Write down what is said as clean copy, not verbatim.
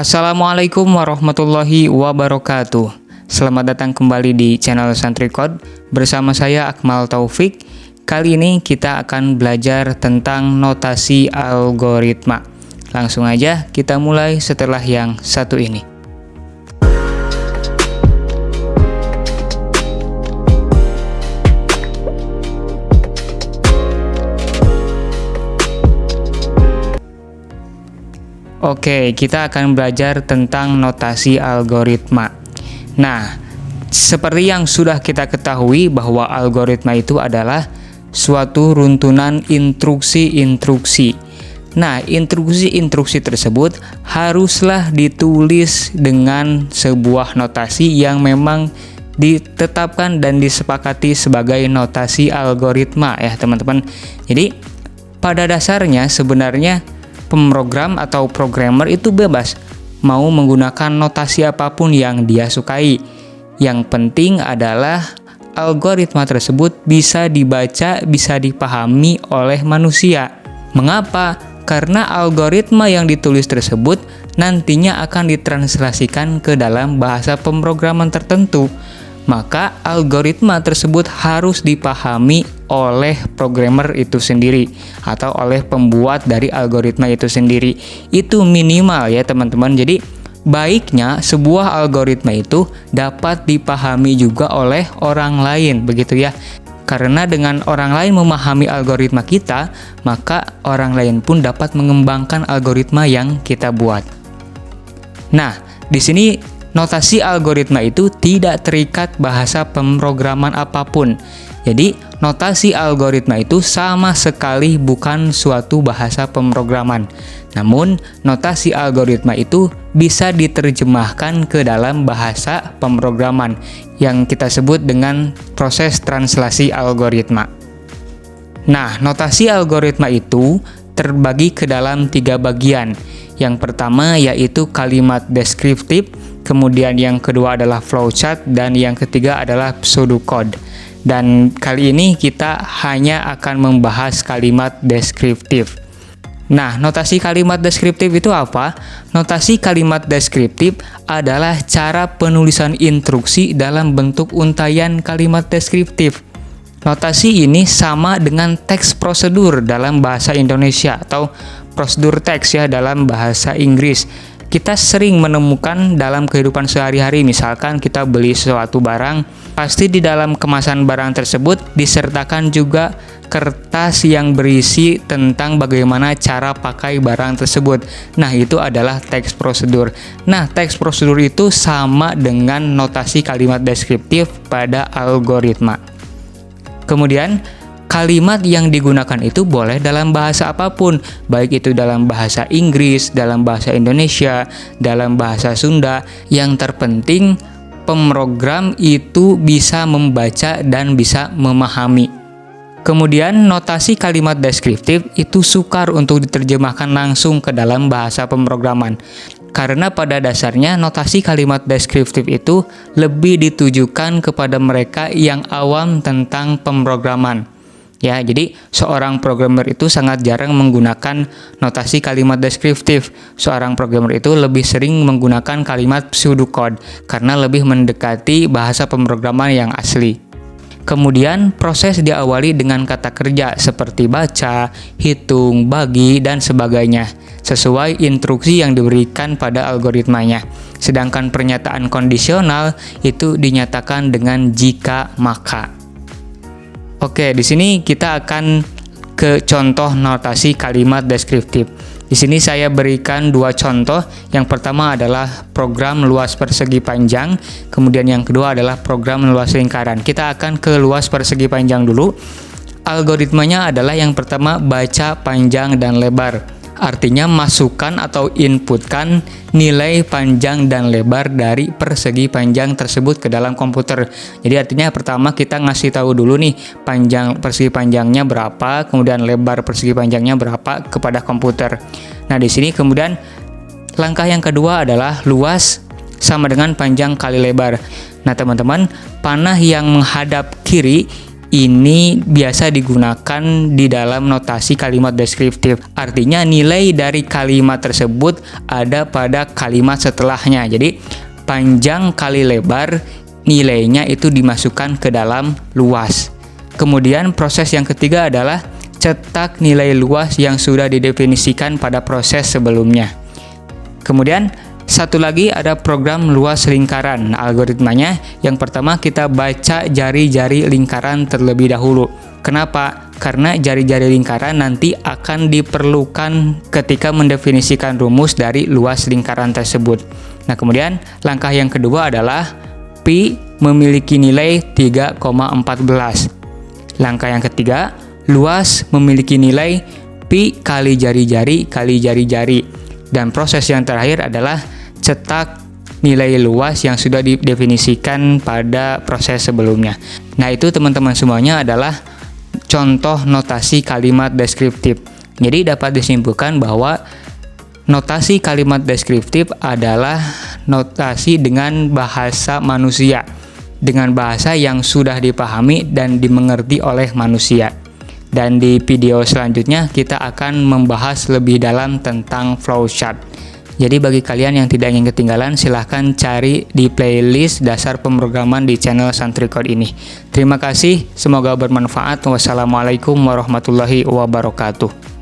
Assalamualaikum warahmatullahi wabarakatuh. Selamat datang kembali di channel Santri Code bersama saya Akmal Taufik. Kali ini kita akan belajar tentang notasi algoritma. Langsung aja kita mulai setelah yang satu ini. Oke, kita akan belajar tentang notasi algoritma. Nah, seperti yang sudah kita ketahui bahwa algoritma itu adalah suatu runtunan instruksi-instruksi. Nah, instruksi-instruksi tersebut haruslah ditulis dengan sebuah notasi yang memang ditetapkan dan disepakati sebagai notasi algoritma ya, teman-teman. Jadi, pada dasarnya sebenarnya pemrogram atau programmer itu bebas mau menggunakan notasi apapun yang dia sukai. Yang penting adalah algoritma tersebut bisa dibaca, bisa dipahami oleh manusia. Mengapa? Karena algoritma yang ditulis tersebut nantinya akan ditranslasikan ke dalam bahasa pemrograman tertentu. Maka algoritma tersebut harus dipahami oleh programmer itu sendiri atau oleh pembuat dari algoritma itu sendiri. Itu minimal ya teman-teman. Jadi baiknya sebuah algoritma itu dapat dipahami juga oleh orang lain, begitu ya. Karena dengan orang lain memahami algoritma kita, maka orang lain pun dapat mengembangkan algoritma yang kita buat. Nah, di sini notasi algoritma itu tidak terikat bahasa pemrograman apapun. Jadi, notasi algoritma itu sama sekali bukan suatu bahasa pemrograman. Namun, notasi algoritma itu bisa diterjemahkan ke dalam bahasa pemrograman yang kita sebut dengan proses translasi algoritma. Nah, notasi algoritma itu terbagi ke dalam 3 bagian. Yang pertama yaitu kalimat deskriptif, kemudian yang kedua adalah flowchart, dan yang ketiga adalah pseudocode. Dan kali ini kita hanya akan membahas kalimat deskriptif. Nah, notasi kalimat deskriptif itu apa? Notasi kalimat deskriptif adalah cara penulisan instruksi dalam bentuk untaian kalimat deskriptif. Notasi ini sama dengan teks prosedur dalam bahasa Indonesia atau prosedur teks ya dalam bahasa Inggris. Kita sering menemukan dalam kehidupan sehari-hari, misalkan kita beli sesuatu barang, pasti di dalam kemasan barang tersebut disertakan juga kertas yang berisi tentang bagaimana cara pakai barang tersebut. Nah, itu adalah teks prosedur. Nah, teks prosedur itu sama dengan notasi kalimat deskriptif pada algoritma. Kemudian, kalimat yang digunakan itu boleh dalam bahasa apapun, baik itu dalam bahasa Inggris, dalam bahasa Indonesia, dalam bahasa Sunda. Yang terpenting, pemrogram itu bisa membaca dan bisa memahami. Kemudian, notasi kalimat deskriptif itu sukar untuk diterjemahkan langsung ke dalam bahasa pemrograman. Karena pada dasarnya notasi kalimat deskriptif itu lebih ditujukan kepada mereka yang awam tentang pemrograman. Ya, jadi seorang programmer itu sangat jarang menggunakan notasi kalimat deskriptif. Seorang programmer itu lebih sering menggunakan kalimat pseudocode karena lebih mendekati bahasa pemrograman yang asli. Kemudian proses diawali dengan kata kerja seperti baca, hitung, bagi, dan sebagainya sesuai instruksi yang diberikan pada algoritmanya. Sedangkan pernyataan kondisional itu dinyatakan dengan jika maka. Oke, di sini kita akan ke contoh notasi kalimat deskriptif. Di sini saya berikan 2 contoh. Yang pertama adalah program luas persegi panjang, kemudian yang kedua adalah program luas lingkaran. Kita akan ke luas persegi panjang dulu. Algoritmanya adalah yang pertama baca panjang dan lebar. Artinya masukkan atau inputkan nilai panjang dan lebar dari persegi panjang tersebut ke dalam komputer. Jadi artinya pertama kita ngasih tahu dulu nih panjang persegi panjangnya berapa, kemudian lebar persegi panjangnya berapa kepada komputer. Nah, di sini kemudian langkah yang kedua adalah luas sama dengan panjang kali lebar. Nah, teman-teman, panah yang menghadap kiri ini biasa digunakan di dalam notasi kalimat deskriptif. Artinya nilai dari kalimat tersebut ada pada kalimat setelahnya. Jadi panjang kali lebar nilainya itu dimasukkan ke dalam luas. Kemudian proses yang ketiga adalah cetak nilai luas yang sudah didefinisikan pada proses sebelumnya. Kemudian satu lagi ada program luas lingkaran. Algoritmanya yang pertama kita baca jari-jari lingkaran terlebih dahulu. Kenapa? Karena jari-jari lingkaran nanti akan diperlukan ketika mendefinisikan rumus dari luas lingkaran tersebut. Nah, kemudian langkah yang kedua adalah pi memiliki nilai 3,14. Langkah yang ketiga, luas memiliki nilai pi kali jari-jari kali jari-jari. Dan proses yang terakhir adalah cetak nilai luas yang sudah didefinisikan pada proses sebelumnya. Nah, itu teman-teman semuanya adalah contoh notasi kalimat deskriptif. Jadi dapat disimpulkan bahwa notasi kalimat deskriptif adalah notasi dengan bahasa manusia, dengan bahasa yang sudah dipahami dan dimengerti oleh manusia. Dan di video selanjutnya kita akan membahas lebih dalam tentang flowchart. Jadi bagi kalian yang tidak ingin ketinggalan, silahkan cari di playlist dasar pemrograman di channel Santricode ini. Terima kasih, semoga bermanfaat. Wassalamualaikum warahmatullahi wabarakatuh.